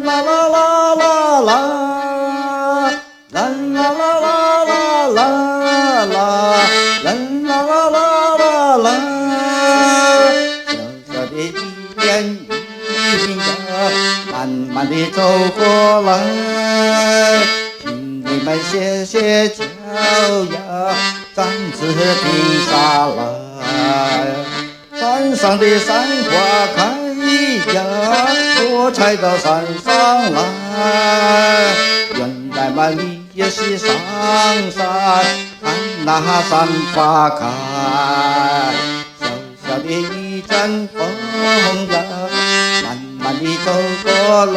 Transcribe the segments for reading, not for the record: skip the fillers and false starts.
啦啦啦啦啦，啦啦啦啦啦啦啦，啦啦啦啦啦。小小的一片云呀，慢慢地走过来，请你们歇歇脚呀，暂时停下来。山上的山花开呀，我采到山上来。原来嘛，你也是上山看那山花开。小小的一阵风呀，慢慢地走过来，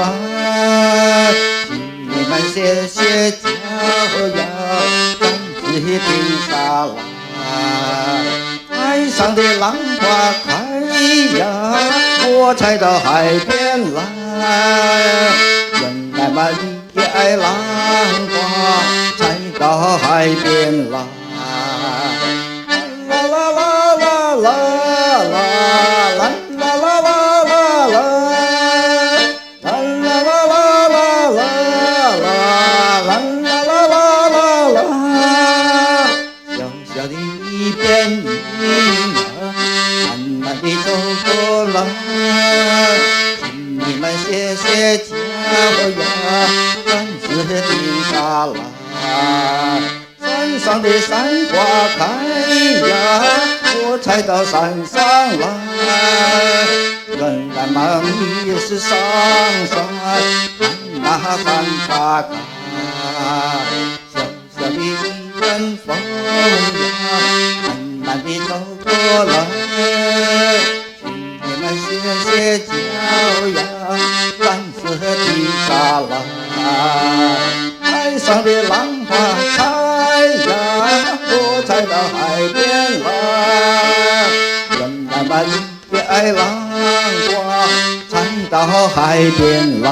请你们歇歇脚呀，暂时停下来。海上的浪花开呀，我采到海边来。原来嘛，你也爱浪花，采到海边来。啦啦啦啦啦啦，啦啦啦啦啦啦，啦啦啦啦啦啦，啦啦啦啦啦。小小的一片云呀，慢慢地走过来，请你们歇歇脚呀，暂时停下来。山上的山花开呀，我采到山上来。原来嘛，你也是上山看那山花开。小小的一阵风呀，慢慢地走过来，请你们歇歇脚呀，暂时停下来。海上的浪花开呀，我采到海边来。原来嘛，你也爱浪花，采到海边来。